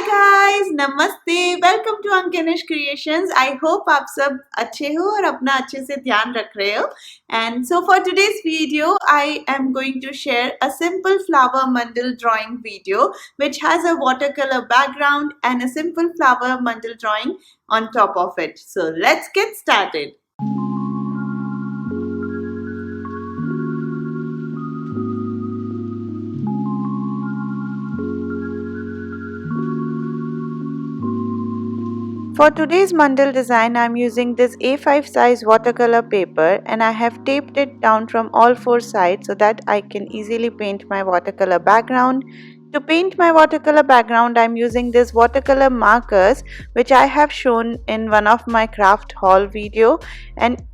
guys, नमस्ते, welcome to Ankinish creations. I hope आप सब अच्छे हो और अपना अच्छे से ध्यान रख रहे हो। And so for today's video, I am going to share a simple flower mandal drawing video which has a watercolor background and a simple flower mandal drawing on top of it. So let's get started. For today's mandal design, I am using this A5 size watercolor paper and I have taped it down from all four sides so that I can easily paint my watercolor background. To paint my watercolor background, I am using these watercolor markers which I have shown in one of my craft haul video, and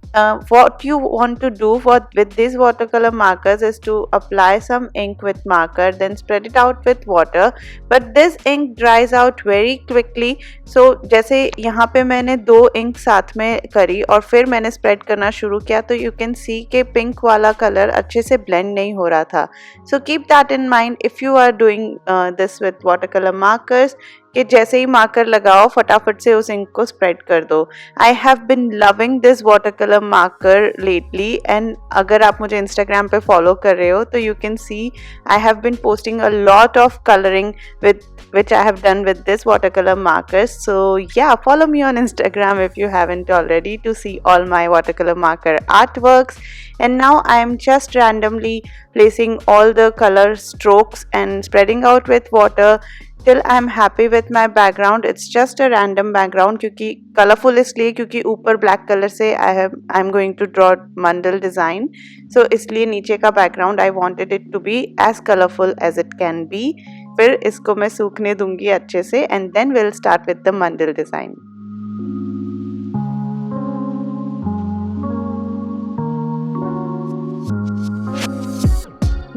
what you want to do with these watercolor markers is to apply some ink with marker, then spread it out with water, but this ink dries out very quickly. So जैसे यहाँ पे मैंने दो ink साथ में करी और फिर मैंने स्प्रेड करना शुरू किया तो you can see कि पिंक वाला कलर अच्छे से ब्लेंड नहीं हो रहा था. So keep that in mind if you are doing this with watercolor markers, कि जैसे ही मार्कर लगाओ फटाफट से उस इंक को स्प्रेड कर दो. I have been loving this water marker lately, and अगर आप मुझे इंस्टाग्राम पे फॉलो कर रहे हो तो you can C I have been posting a lot of colouring with which I have done with this watercolor markers. So yeah, follow me on Instagram if you haven't already to see all my watercolor marker artworks. And now I am just randomly placing all the color strokes and spreading out with water till I am happy with my background. It's just a random background क्योंकि colorful इसलिए क्योंकि ऊपर black color से I'm going to draw mandal design. So इसलिए नीचे का background I wanted it to be as colorful as it can be. फिर इसको मैं सूखने दूंगी अच्छे से and then we'll start with the mandal design.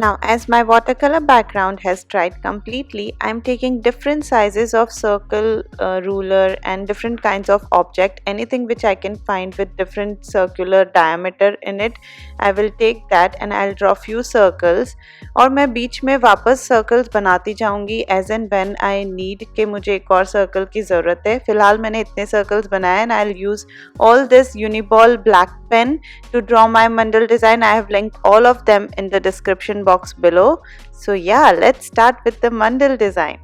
Now as my watercolor background has dried completely, I am taking different sizes of circle, ruler and different kinds of object, anything which I can find with different circular diameter in it. I will take that and I'll draw few circles और मैं बीच में वापस circles बनाती जाऊंगी as and when I need कि मुझे एक और circle की ज़रूरत है. फिलहाल मैंने इतने circles बनाए and I'll use all this Uniball black pen to draw my mandal design. I have linked all of them in the description box below. So yeah, let's start with the mandal design.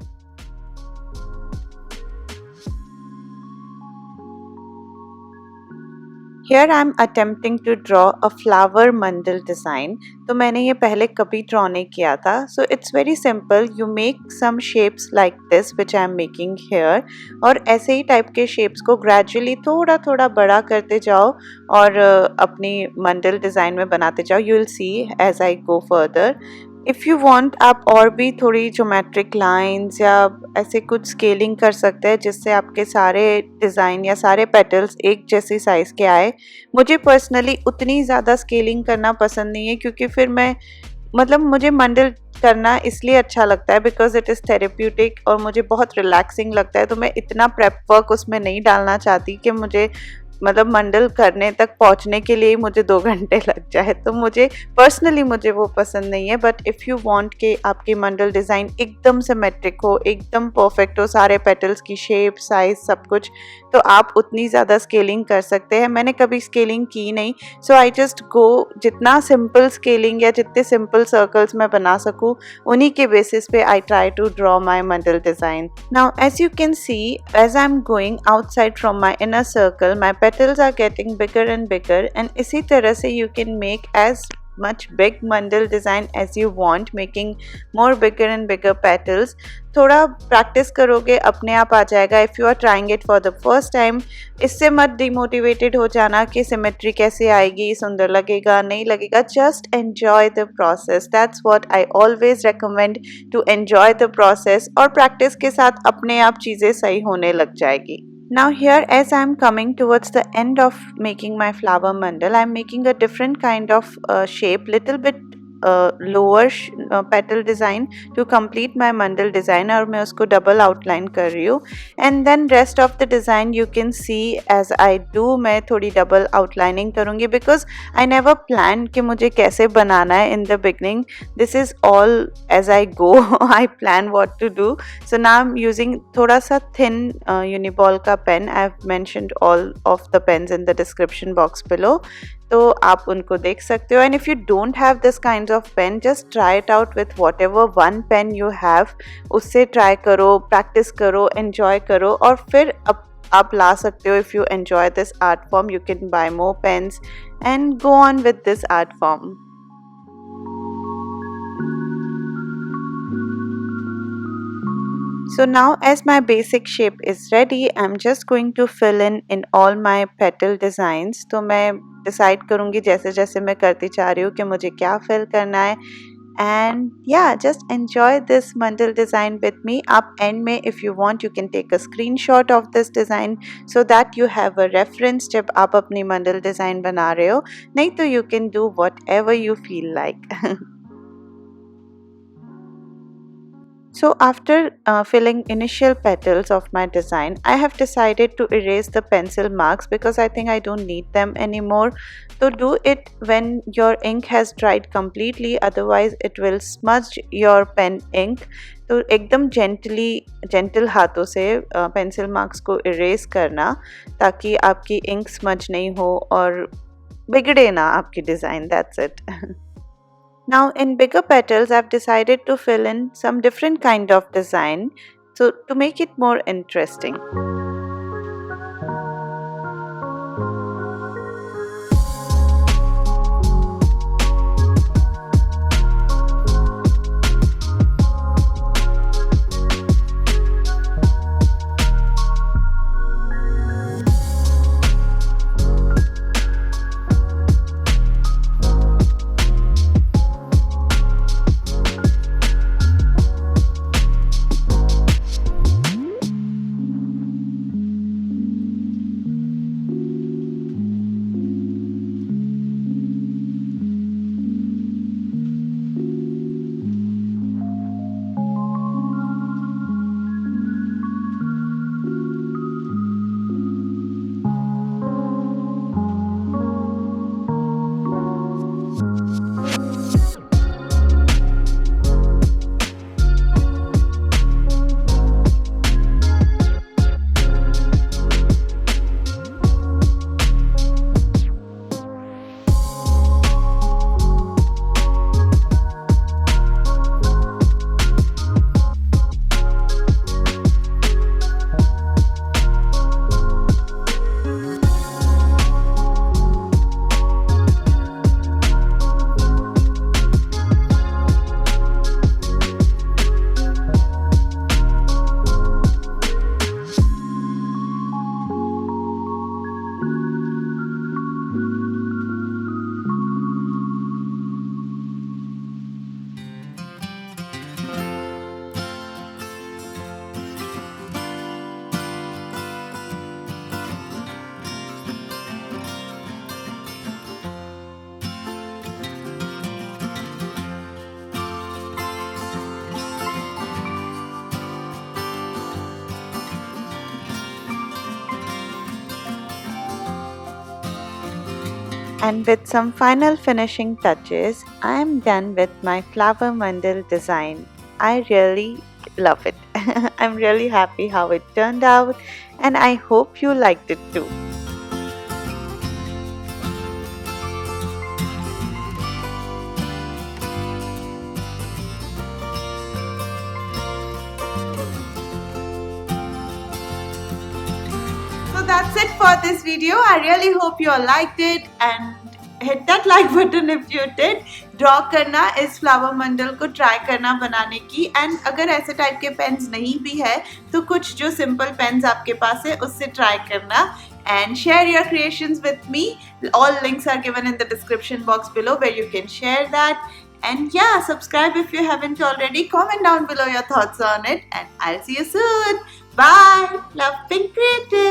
Here I am attempting to draw a flower mandal design. तो मैंने ये पहले कभी draw नहीं किया था. So it's very simple. You make some shapes like this which I am making here. और ऐसे ही type के shapes को gradually थोड़ा थोड़ा बड़ा करते जाओ और अपनी mandal design में बनाते जाओ. You will see as I go further. If you want आप और भी थोड़ी ज्योमेट्रिक लाइंस या ऐसे कुछ स्केलिंग कर सकते हैं जिससे आपके सारे डिज़ाइन या सारे पेटल्स एक जैसी साइज़ के आए. मुझे पर्सनली उतनी ज़्यादा स्केलिंग करना पसंद नहीं है क्योंकि फिर मैं मुझे मंडल करना इसलिए अच्छा लगता है बिकॉज इट इज़ थेरेप्यूटिक और मुझे बहुत रिलैक्सिंग लगता है. तो मैं इतना प्रेप वर्क उसमें नहीं डालना चाहती कि मुझे मंडल करने तक पहुंचने के लिए मुझे 2 घंटे लग जाए. तो मुझे वो पसंद नहीं है. बट इफ़ यू वांट कि आपकी मंडल डिज़ाइन एकदम सिमेट्रिक हो, एकदम परफेक्ट हो, सारे पेटल्स की शेप साइज सब कुछ, तो आप उतनी ज़्यादा स्केलिंग कर सकते हैं. मैंने कभी स्केलिंग की नहीं. सो आई जस्ट गो जितना सिंपल स्केलिंग या जितने सिंपल सर्कल्स मैं बना सकूँ उन्हीं के बेसिस पे I try to draw my mandala design. Now as you can see as I am going outside from my inner circle my petals are getting bigger and bigger, and इसी तरह से you can make as much big mandal design as you want, making more bigger and bigger petals. थोड़ा practice करोगे अपने आप आ जाएगा. If you are trying it for the first time, इससे मत डिमोटिवेटेड हो जाना कि सिमेट्री कैसे आएगी, सुंदर लगेगा नहीं लगेगा. Just enjoy the process. That's what I always recommend, to enjoy the process. और प्रैक्टिस के साथ अपने आप चीज़ें सही होने लग जाएगी. Now here, as I am coming towards the end of making my flower mandal, I am making a different kind of shape, little bit lower petal design to complete my mandala design, और मैं उसको double outline कर रही हूँ. And then rest of the design you can see as I do, मैं थोड़ी double outlining करूँगी because I never plan कि मुझे कैसे बनाना है in the beginning. This is all as I go. I plan what to do. So now I am using थोड़ा सा थिन यूनिबॉल का pen. I have mentioned all of the pens in the description box below, तो आप उनको देख सकते हो. And if you don't have this kind of pen, just try it out with whatever one pen you have. उससे try करो, practice करो, enjoy करो, और फिर आप ला सकते हो. If you enjoy this art form you can buy more pens and go on with this art form. So now as my basic shape is ready, I'm just going to fill in all my petal designs. तो मैं decide करूँगी जैसे जैसे मैं करती जा रही हूँ कि मुझे क्या fill करना है. And yeah, just enjoy this mandal design with me. आप end में if you want you can take a screenshot of this design so that you have a reference जब आप अपनी mandal design बना रहे हो. नहीं तो you can do whatever you feel like. So after filling initial petals of my design, I have decided to erase the pencil marks because I think I don't need them anymore. So do it when your ink has dried completely, otherwise it will smudge your pen ink. तो एकदम gentle हाथों से pencil marks को erase करना ताकि आपकी ink smudge नहीं हो और बिगड़े ना आपकी design. That's it. Now in bigger petals I've decided to fill in some different kind of design so to make it more interesting. And with some final finishing touches, I am done with my flower mandal design. I really love it. I'm really happy how it turned out and I hope you liked it too. So that's it for this video. I really hope you all liked it and hit that like button if you did. Draw करना इस flower mandal को try करना बनाने की, and अगर ऐसे type के pens नहीं भी है तो कुछ जो simple पेन्स आपके पास है उससे try करना and share your creations with me. All links are given in the description box below where you can share that. And yeah, subscribe if you haven't already. Comment down below your thoughts on it and I'll see you soon. Bye. Love, being creative.